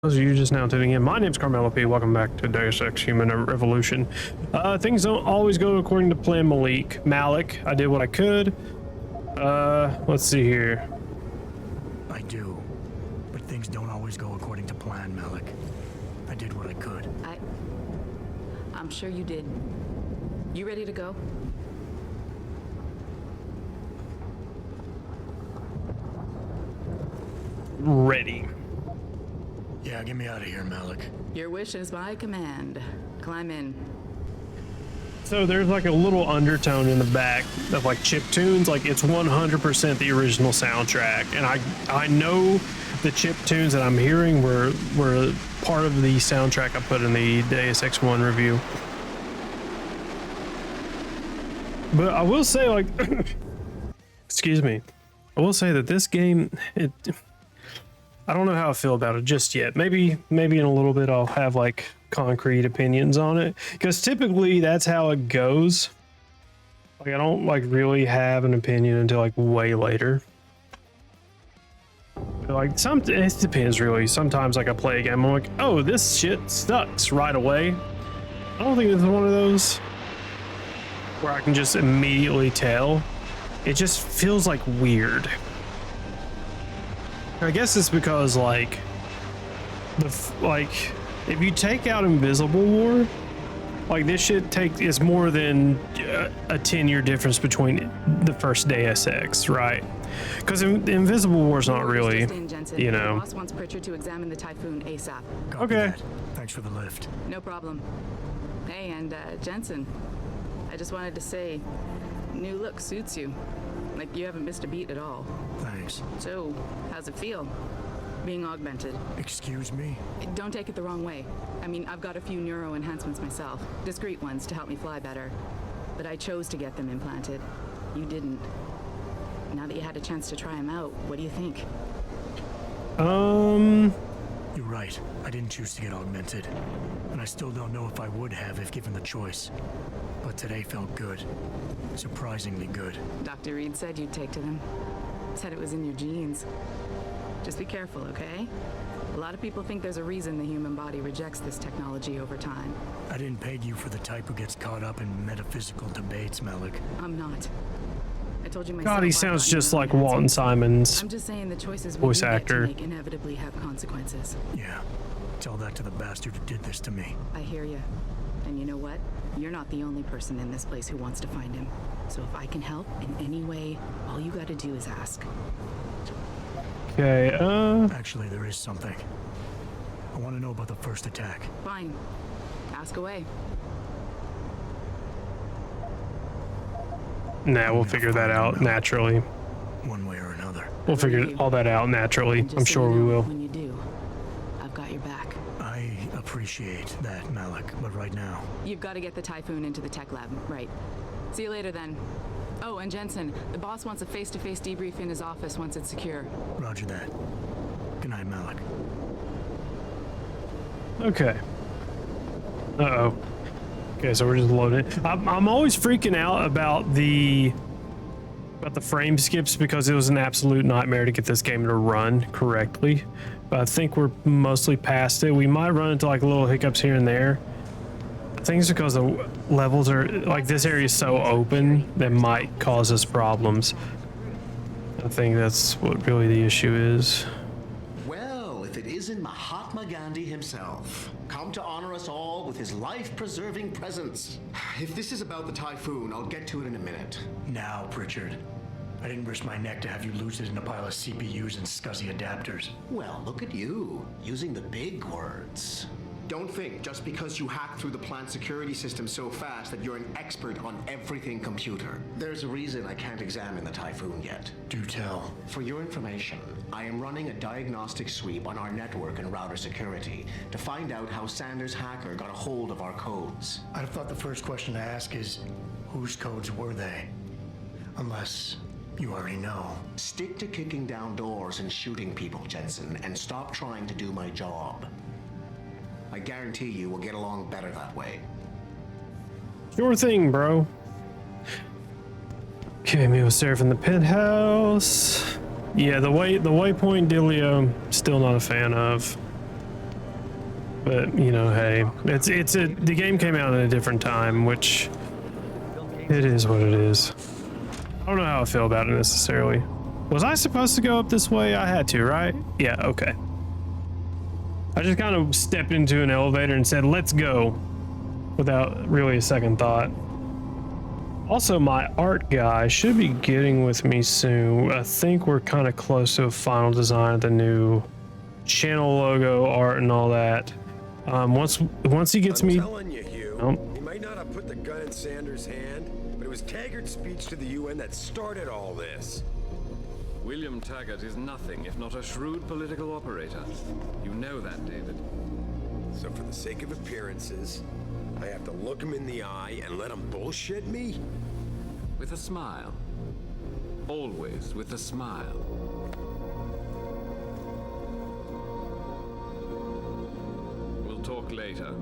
Those of you just now tuning in, my name's CarmelOP. Welcome back to Deus Ex Human Revolution. Things don't always go according to plan, Malik. I did what I could. Let's see here. I do, but things don't always go according to plan, Malik. I did what I could. I'm sure you did. You ready to go? Ready. Yeah, get me out of here, Malik. Your wish is my command. Climb in. So there's like a little undertone in the back of like chip tunes. Like it's 100% the original soundtrack, and I know the chip tunes that I'm hearing were part of the soundtrack I put in the Deus Ex 1 review. But I will say, like, excuse me, I will say that this game, I don't know how I feel about it just yet. Maybe in a little bit I'll have like concrete opinions on it, because typically that's how it goes. Like I don't like really have an opinion until like way later. Like it depends really. Sometimes like I play a game, I'm like, oh, this shit sucks right away. I don't think it's one of those where I can just immediately tell. It just feels like weird. I guess it's because like if you take out Invisible War, like this shit is more than a 10-year difference between the first Deus Ex, right? Because Invisible War's not really, you know. The boss wants Pritchard to examine the Typhoon ASAP. Copy Okay. that. Thanks for the lift. No problem. Hey, and Jensen, I just wanted to say, new look suits you. Like you haven't missed a beat at all. Thanks. So, how's it feel? Being augmented. Excuse me? Don't take it the wrong way. I mean, I've got a few neuro enhancements myself. Discreet ones to help me fly better. But I chose to get them implanted. You didn't. Now that you had a chance to try them out, what do you think? You're right. I didn't choose to get augmented. And I still don't know if I would have if given the choice. But today felt good. Surprisingly good. Dr. Reed said you'd take to them. Said it was in your genes. Just be careful, okay? A lot of people think there's a reason the human body rejects this technology over time. I didn't peg you for the type who gets caught up in metaphysical debates, Malik. I'm not. I told you myself. God, he sounds just like Walton Simon's I'm just saying the choices voice we get actor. to make inevitably have consequences. Yeah. Tell that to the bastard who did this to me. I hear you. And you know what? You're not the only person in this place who wants to find him. So if I can help in any way, all you gotta do is ask. Okay, Actually, there is something. I want to know about the first attack. Fine. Ask away. nah, we'll figure that out naturally. One way or another. We'll figure all that out naturally. And just I'm so sure you we know, will. When you do, I've got your back. I appreciate that, Malik, but right now... You've got to get the Typhoon into the tech lab. Right. See you later then. Oh, and Jensen, the boss wants a face-to-face debrief in his office once it's secure. Roger that. Good night, Malik. Okay. Uh-oh. Okay, so we're just loading. I'm always freaking out about the frame skips because it was an absolute nightmare to get this game to run correctly. But I think we're mostly past it. We might run into like little hiccups here and there. I think it's because the levels are like this area is so open that might cause us problems. I think that's what really the issue is. Well, if it isn't Mahatma Gandhi himself, come to honor us all with his life-preserving presence. If this is about the Typhoon, I'll get to it in a minute. Now, Pritchard. I didn't risk my neck to have you lose it in a pile of CPUs and scuzzy adapters. Well, look at you, using the big words. Don't think just because you hacked through the plant security system so fast that you're an expert on everything computer. There's a reason I can't examine the Typhoon yet. Do tell. For your information, I am running a diagnostic sweep on our network and router security to find out how Sanders' hacker got a hold of our codes. I'd have thought the first question to ask is, whose codes were they? Unless you already know. Stick to kicking down doors and shooting people, Jensen, and stop trying to do my job. I guarantee you we'll get along better that way. Sure thing, bro. Okay, me was there from the penthouse. Yeah, the waypoint dealio, still not a fan of. But you know, hey, the game came out at a different time, which it is what it is. I don't know how I feel about it necessarily. Was I supposed to go up this way? I had to, right? Yeah, okay. I just kind of stepped into an elevator and said, let's go, without really a second thought. Also, my art guy should be getting with me soon. I think we're kind of close to a final design of the new channel logo, art, and all that. Once he gets me... I'm telling you, Hugh, he might not have put the gun in Sanders' hand, but it was Taggart's speech to the UN that started all this. William Taggart is nothing if not a shrewd political operator. You know that, David. So for the sake of appearances, I have to look him in the eye and let him bullshit me? With a smile. Always with a smile. We'll talk later.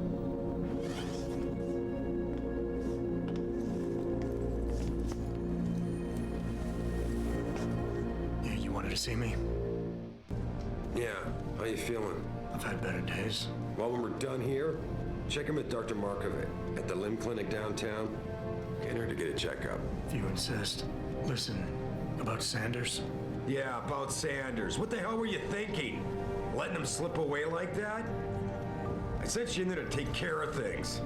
Yeah, you wanted to see me? Yeah, how you feeling? I've had better days. Well, when we're done here, check him at Dr. Markovic at the limb clinic downtown. Get her to get a checkup. If you insist. Listen, about Sanders? Yeah, about Sanders. What the hell were you thinking? Letting him slip away like that? I sent you in there to take care of things.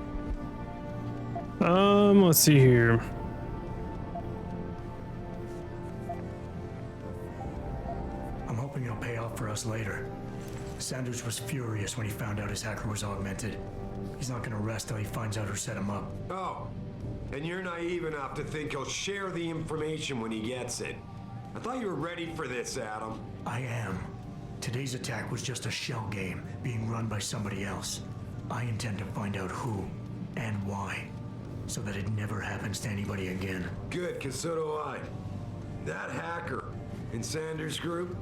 Let's see here. I'm hoping it'll pay off for us later. Sanders was furious when he found out his hacker was augmented. He's not gonna rest till he finds out who set him up. Oh, and you're naive enough to think he'll share the information when he gets it. I thought you were ready for this, Adam. I am. Today's attack was just a shell game being run by somebody else. I intend to find out who and why, so that it never happens to anybody again. Good, because so do I. That hacker in Sanders' group,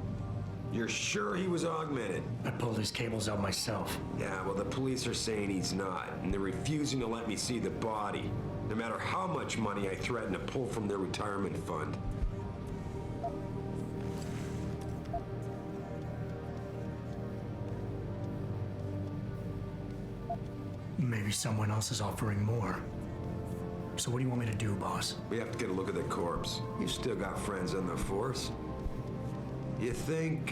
you're sure he was augmented? I pulled his cables out myself. Yeah, well, the police are saying he's not, and they're refusing to let me see the body, no matter how much money I threaten to pull from their retirement fund. Maybe someone else is offering more. So what do you want me to do, boss? We have to get a look at the corpse. You've still got friends on the force. You think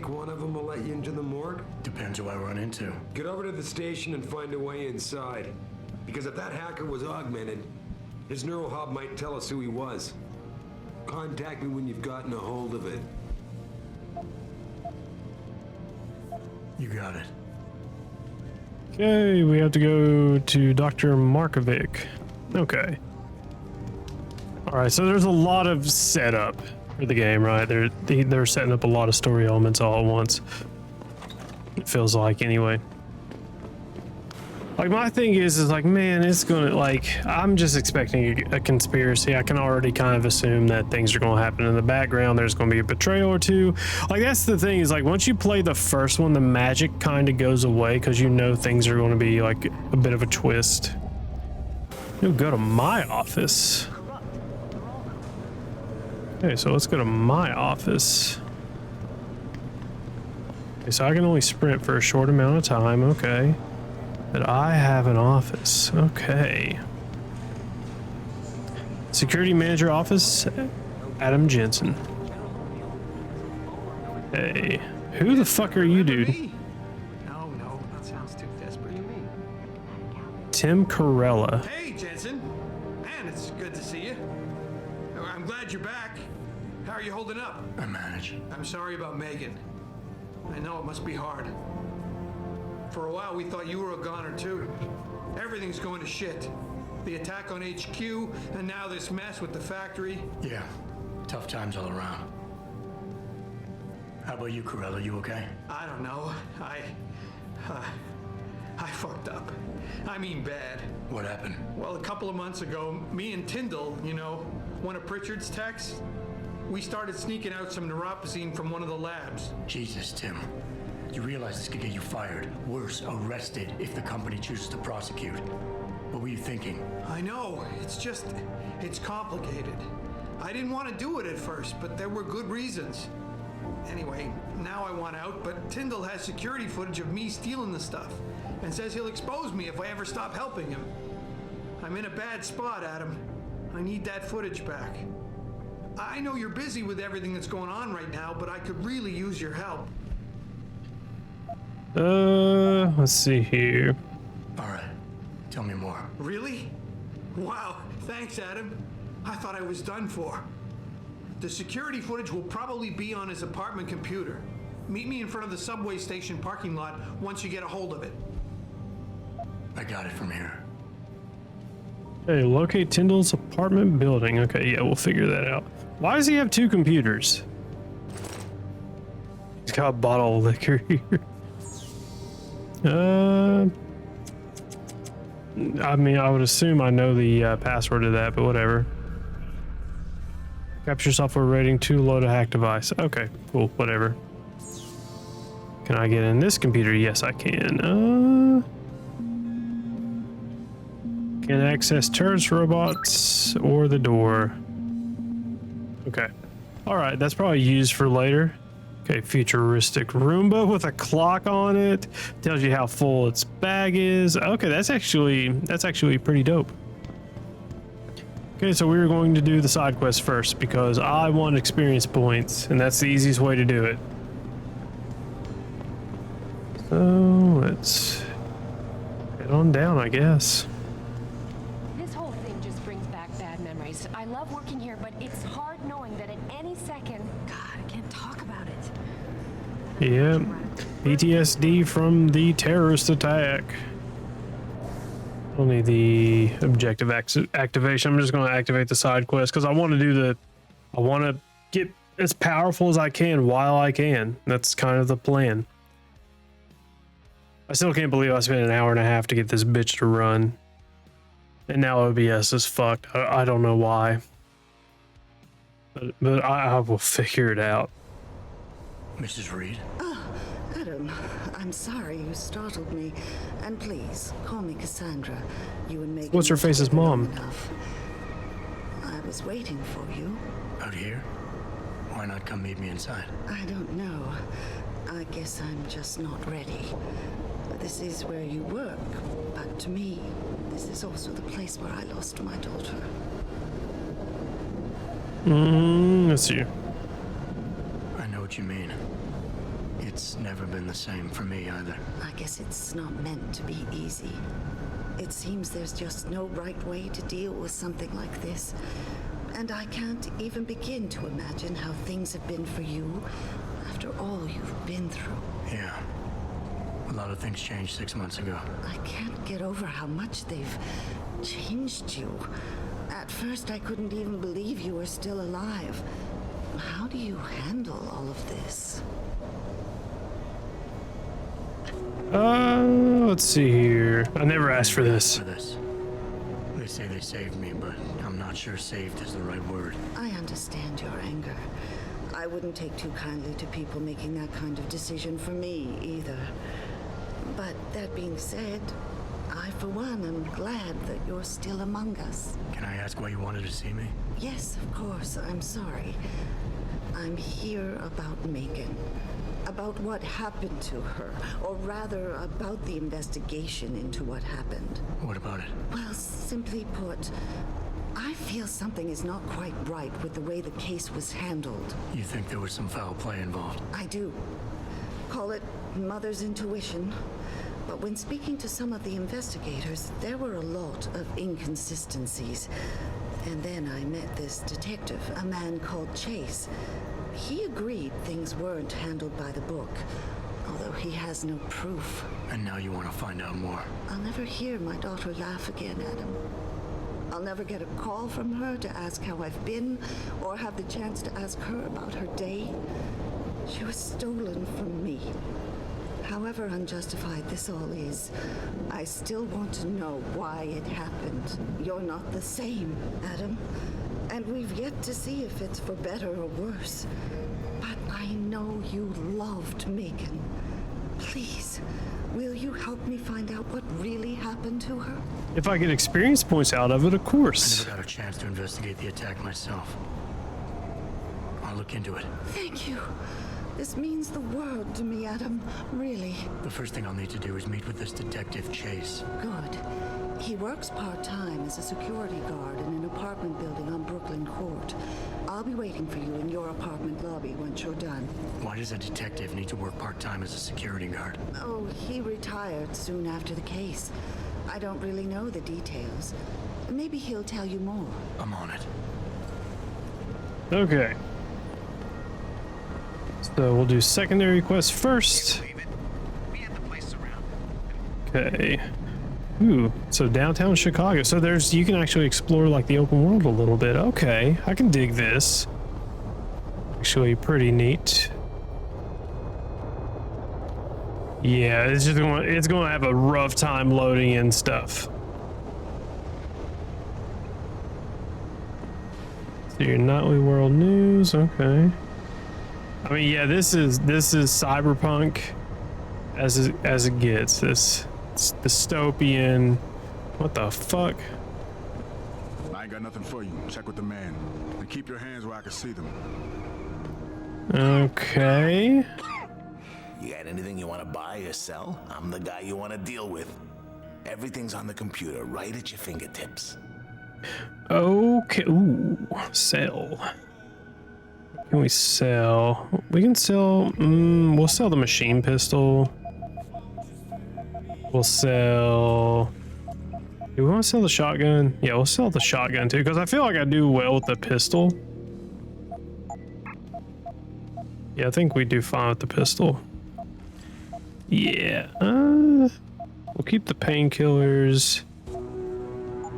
one of them will let you into the morgue? Depends who I run into. Get over to the station and find a way inside. Because if that hacker was augmented, his neural hub might tell us who he was. Contact me when you've gotten a hold of it. You got it. Okay, we have to go to Dr. Markovic. Okay. All right, so there's a lot of setup for the game, right? They're setting up a lot of story elements all at once. It feels like, anyway. Like, my thing is like, man, it's gonna, like, I'm just expecting a conspiracy. I can already kind of assume that things are gonna happen in the background. There's gonna be a betrayal or two. Like, that's the thing, is like, once you play the first one, the magic kind of goes away because you know things are gonna be like a bit of a twist. You'll go to my office. Okay, so let's go to my office. Okay, so I can only sprint for a short amount of time, okay. But I have an office. Okay. Security manager office, Adam Jensen. Hey, who the fuck are you, dude? No, that sounds too desperate. Tim Corella. Hey, Jensen. Man, it's good to see you. I'm glad you're back. How are you holding up? I manage. I'm sorry about Megan. I know it must be hard. For a while, we thought you were a goner too. Everything's going to shit. The attack on HQ, and now this mess with the factory. Yeah, tough times all around. How about you, Corella? You okay? I don't know. I fucked up. I mean bad. What happened? Well, a couple of months ago, me and Tyndall, you know, one of Pritchard's techs, we started sneaking out some neuropozyne from one of the labs. Jesus, Tim. You realize this could get you fired. Worse, arrested if the company chooses to prosecute. What were you thinking? I know. It's complicated. I didn't want to do it at first, but there were good reasons. Anyway, now I want out, but Tyndall has security footage of me stealing the stuff and says he'll expose me if I ever stop helping him. I'm in a bad spot, Adam. I need that footage back. I know you're busy with everything that's going on right now, but I could really use your help. Let's see here. All right, tell me more. Really? Wow, thanks, Adam. I thought I was done for. The security footage will probably be on his apartment computer. Meet me in front of the subway station parking lot once you get a hold of it. I got it from here. Okay, locate Tyndall's apartment building. Okay, yeah, we'll figure that out. Why does he have 2 computers? He's got a bottle of liquor here. I mean, I would assume I know the password to that, but whatever. Capture software rating 2, load a hack device. Okay, cool, whatever. Can I get in this computer? Yes, I can. Can access turrets, robots, or the door. Okay. All right, that's probably used for later. Okay, futuristic Roomba with a clock on it. Tells you how full its bag is. Okay, that's actually pretty dope. Okay, so we're going to do the side quest first because I want experience points, and that's the easiest way to do it. So let's head on down, I guess. This whole thing just brings back bad memories. I love working here, but it's hard knowing that at any second... God, I can't talk about it. Yeah, PTSD from the terrorist attack. Only the objective activation. I'm just going to activate the side quest because I want to do I want to get as powerful as I can while I can. That's kind of the plan. I still can't believe I spent an hour and a half to get this bitch to run. And now OBS is fucked. I don't know why. But I will figure it out. Mrs. Reed? Adam, I'm sorry you startled me. And please, call me Cassandra. You and Megan... What's her face's mom? Enough. I was waiting for you. Out here? Why not come meet me inside? I don't know. I guess I'm just not ready. This is where you work, but to me, this is also the place where I lost my daughter. Let's see. I know what you mean. It's never been the same for me either. I guess it's not meant to be easy. It seems there's just no right way to deal with something like this. And I can't even begin to imagine how things have been for you after all you've been through. Yeah. A lot of things changed 6 months ago. I can't get over how much they've changed you. At first, I couldn't even believe you were still alive. How do you handle all of this? Let's see here. I never asked for this. They say they saved me, but I'm not sure saved is the right word. I understand your anger. I wouldn't take too kindly to people making that kind of decision for me, either. But that being said, I, for one, am glad that you're still among us. Can I ask why you wanted to see me? Yes, of course. I'm sorry. I'm here about Megan. About what happened to her. Or rather, about the investigation into what happened. What about it? Well, simply put, I feel something is not quite right with the way the case was handled. You think there was some foul play involved? I do. Call it mother's intuition. But when speaking to some of the investigators, there were a lot of inconsistencies. And then I met this detective, a man called Chase. He agreed things weren't handled by the book, although he has no proof. And now you want to find out more? I'll never hear my daughter laugh again, Adam. I'll never get a call from her to ask how I've been, or have the chance to ask her about her day. She was stolen from me. However unjustified this all is, I still want to know why it happened. You're not the same, Adam. And we've yet to see if it's for better or worse. But I know you loved Megan. Please, will you help me find out what really happened to her? If I get experience points out of it, of course. I never got a chance to investigate the attack myself. I'll look into it. Thank you. This means the world to me, Adam. Really. The first thing I'll need to do is meet with this detective, Chase. Good. He works part-time as a security guard in an apartment building on Brooklyn Court. I'll be waiting for you in your apartment lobby once you're done. Why does a detective need to work part-time as a security guard? Oh, he retired soon after the case. I don't really know the details. Maybe he'll tell you more. I'm on it. Okay. So we'll do secondary quests first. Okay. Ooh, so downtown Chicago. So you can actually explore like the open world a little bit. Okay, I can dig this. Actually pretty neat. Yeah, it's going to have a rough time loading in stuff. So your nightly world news, okay. I mean, yeah, this is cyberpunk as it gets. This dystopian. What the fuck? I ain't got nothing for you. Check with the man. And keep your hands where I can see them. Okay. You got anything you want to buy or sell? I'm the guy you want to deal with. Everything's on the computer, right at your fingertips. Okay. Ooh, sell. What can we sell? We can sell. We'll sell the machine pistol. We'll sell. Do we want to sell the shotgun? Yeah, we'll sell the shotgun too, because I feel like I do well with the pistol. Yeah, I think we do fine with the pistol. Yeah. We'll keep the painkillers.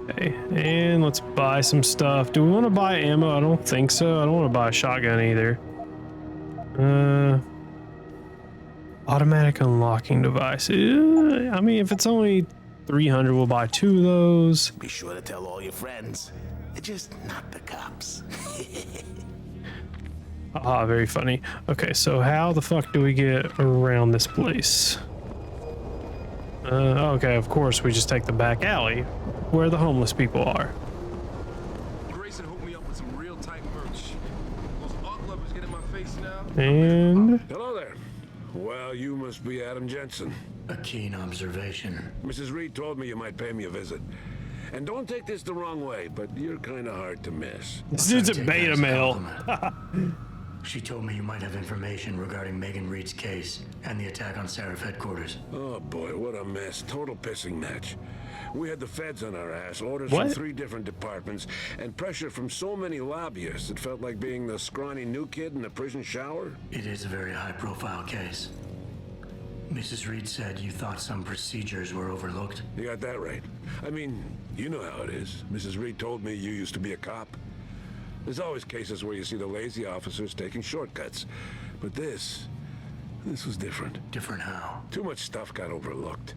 Okay, and let's buy some stuff. Do we want to buy ammo? I don't think so. I don't want to buy a shotgun either. Automatic unlocking device. I mean, if it's only 300, we'll buy 2 of those. Be sure to tell all your friends. Just not the cops. Ah, very funny. Okay, so how the fuck do we get around this place? Okay, of course, we just take the back alley where the homeless people are. Grayson hooked me up with some real tight merch. Those art lovers get in my face now. And Hello there. Well, you must be Adam Jensen. A keen observation. Mrs. Reed told me you might pay me a visit. And don't take this the wrong way, but you're kind of hard to miss. this dude's a beta male. She told me you might have information regarding Megan Reed's case and the attack on Seraph headquarters. Oh boy, what a mess. Total pissing match. We had the feds on our ass, orders What? from 3 different departments, and pressure from so many lobbyists it felt like being the scrawny new kid in a prison shower. It is a very high-profile case. Mrs. Reed said you thought some procedures were overlooked. You got that right. I mean, you know how it is. Mrs. Reed told me you used to be a cop. There's always cases where you see the lazy officers taking shortcuts. But this was different. Different how? Too much stuff got overlooked.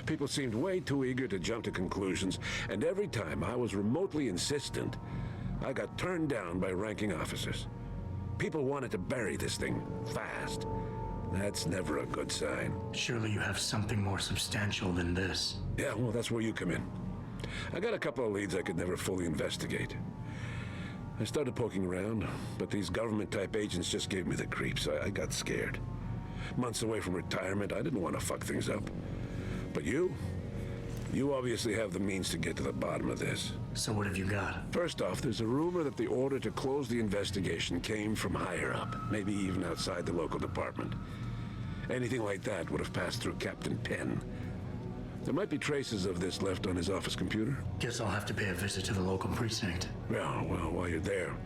People seemed way too eager to jump to conclusions, and every time I was remotely insistent, I got turned down by ranking officers. People wanted to bury this thing fast. That's never a good sign. Surely you have something more substantial than this. Yeah, well, that's where you come in. I got a couple of leads I could never fully investigate. I started poking around, but these government-type agents just gave me the creeps. I got scared. Months away from retirement, I didn't want to fuck things up. But you obviously have the means to get to the bottom of this. So what have you got? First off, there's a rumor that the order to close the investigation came from higher up, maybe even outside the local department. Anything like that would have passed through Captain Penn. There might be traces of this left on his office computer. Guess I'll have to pay a visit to the local precinct. Well, while you're there,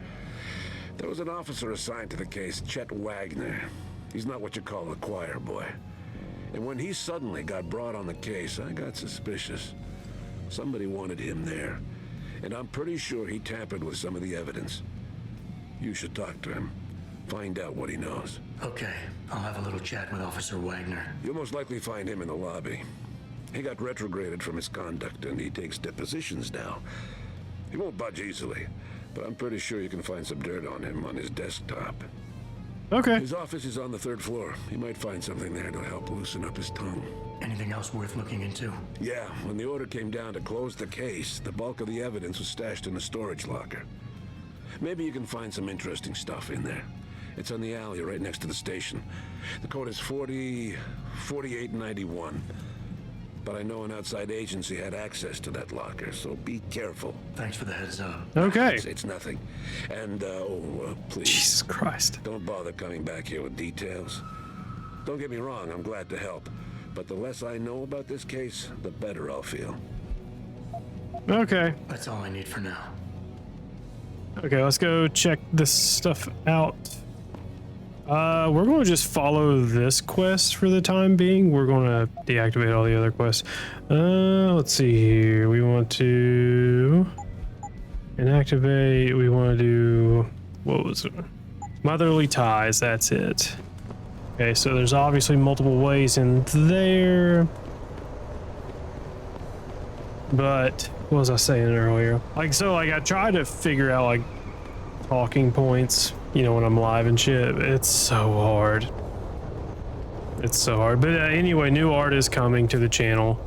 there was an officer assigned to the case, Chet Wagner. He's not what you call a choir boy. And when he suddenly got brought on the case, I got suspicious. Somebody wanted him there. And I'm pretty sure he tampered with some of the evidence. You should talk to him. Find out what he knows. Okay, I'll have a little chat with Officer Wagner. You'll most likely find him in the lobby. He got retrograded from his conduct, and he takes depositions now. He won't budge easily, but I'm pretty sure you can find some dirt on him on his desktop. Okay. His office is on the 3rd floor. He might find something there to help loosen up his tongue. Anything else worth looking into? Yeah, when the order came down to close the case, the bulk of the evidence was stashed in a storage locker. Maybe you can find some interesting stuff in there. It's on the alley right next to the station. The code is 4891. But I know an outside agency had access to that locker, so be careful. Thanks for the heads up. Okay. It's nothing. And, please. Jesus Christ. Don't bother coming back here with details. Don't get me wrong, I'm glad to help. But the less I know about this case, the better I'll feel. Okay. That's all I need for now. Okay, let's go check this stuff out. We're going to just follow this quest for the time being. We're going to deactivate all the other quests. Let's see here. We want to inactivate. We want to do, what was it? Motherly ties. That's it. Okay, so there's obviously multiple ways in there. But what was I saying earlier? Like, so like I try to figure out like talking points, you know, when I'm live and shit. It's so hard. It's so hard. But anyway, new art is coming to the channel.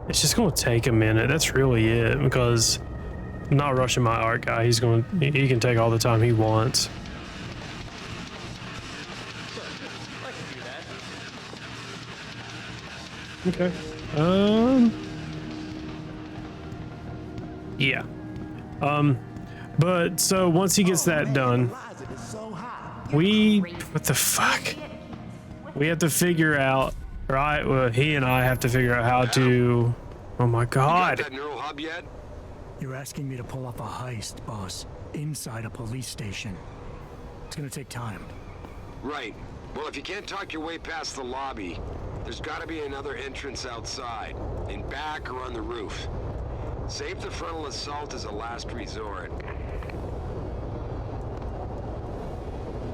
It's just going to take a minute. That's really it, because I'm not rushing my art guy. He can take all the time he wants. Okay. Yeah. But so once he gets that done, what the fuck? We have to figure out, right? Well, he and I have to figure out how to, oh my God. You got that neural hub yet? You're asking me to pull off a heist, boss, inside a police station. It's gonna take time. Right. Well, if you can't talk your way past the lobby, there's gotta be another entrance outside, in back or on the roof. Save the frontal assault as a last resort.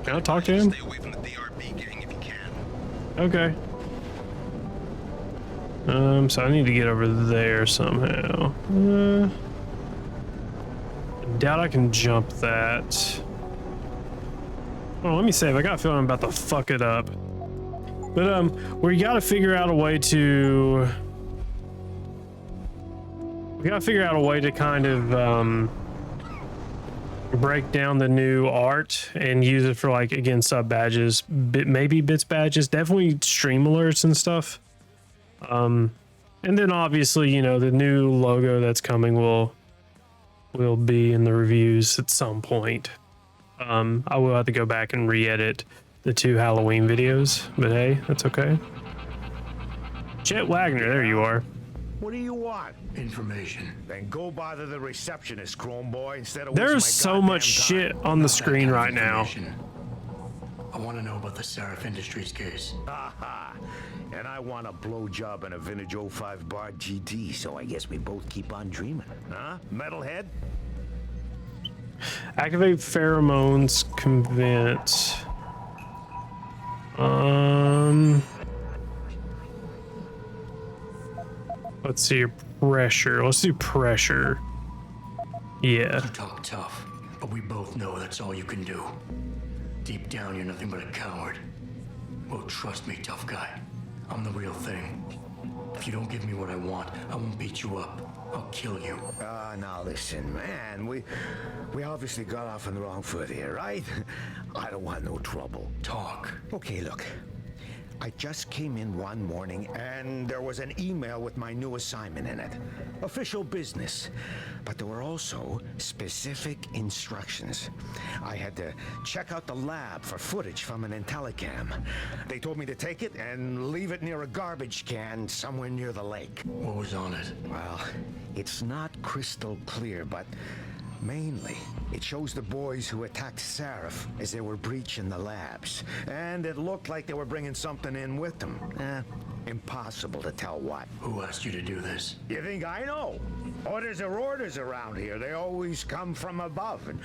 Can I talk to him? Stay away from the DRB gang if you can. Okay. So I need to get over there somehow. I doubt I can jump that. Oh, let me save. I got a feeling I'm about to fuck it up. But we gotta figure out a way to. We gotta figure out a way to kind of break down the new art and use it for, like, again, sub badges, maybe bits badges, definitely stream alerts and stuff. And then obviously, you know, the new logo that's coming will be in the reviews at some point. I will have to go back and re-edit the 2 Halloween videos, but hey, that's okay. Chet Wagner, there you are. What do you want? Information. Then go bother the receptionist, Chrome Boy, instead of There's so much shit on the screen right now. I want to know about the Seraph Industries case. Haha. And I want a blowjob and a vintage 05 bar GT, so I guess we both keep on dreaming. Huh? Metalhead? Activate pheromones, convince. Let's see your pressure. Let's do pressure. Yeah. You talk tough, but we both know that's all you can do. Deep down, you're nothing but a coward. Well, trust me, tough guy. I'm the real thing. If you don't give me what I want, I won't beat you up. I'll kill you. Now listen, man. We obviously got off on the wrong foot here, right? I don't want no trouble. Talk. Okay, look. I just came in one morning and there was an email with my new assignment in it. Official business. But there were also specific instructions. I had to check out the lab for footage from an IntelliCam. They told me to take it and leave it near a garbage can somewhere near the lake. What was on it? Well, it's not crystal clear, but mainly, it shows the boys who attacked Seraph as they were breaching the labs. And it looked like they were bringing something in with them. Impossible to tell what. Who asked you to do this? You think I know? Orders are orders around here. They always come from above. And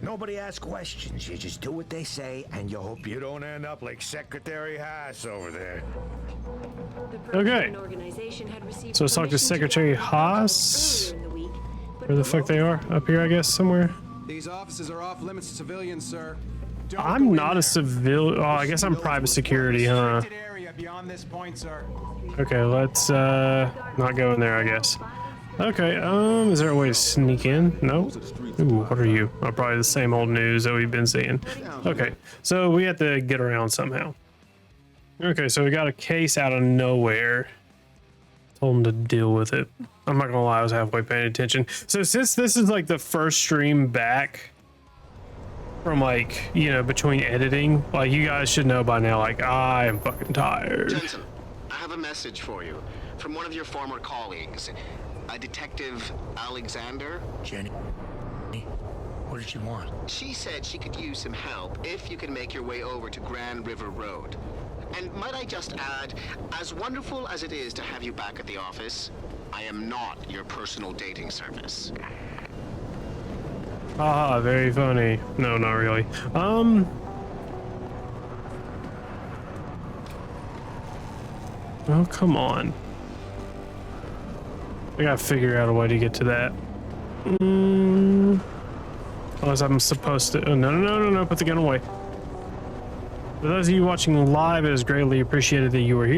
nobody asks questions. You just do what they say, and you hope you don't end up like Secretary Haas over there. Okay. So let's talk to Secretary Haas. Where the fuck they are? Up here, I guess, somewhere. These offices are off limits to civilians, sir. I'm not a civilian. Oh, I guess I'm private security, huh? Area beyond this point, sir. Okay, let's not go in there, I guess. Okay, is there a way to sneak in? No? Ooh, what are you? Oh, probably the same old news that we've been seeing. Okay, so we have to get around somehow. Okay, so we got a case out of nowhere. Told him to deal with it. I'm not gonna lie, I was halfway paying attention. So since this is like the first stream back from like, you know, between editing, like you guys should know by now, like I am fucking tired. Jensen, I have a message for you from one of your former colleagues, a Detective Alexander. Jenny, what did she want? She said she could use some help if you can make your way over to Grand River Road. And might I just add, as wonderful as it is to have you back at the office, I am not your personal dating service. Ah, very funny. No, not really. Oh, come on. I gotta figure out a way to get to that. Unless I'm supposed to. Oh, no, put the gun away. For those of you watching live, it is greatly appreciated that you were here.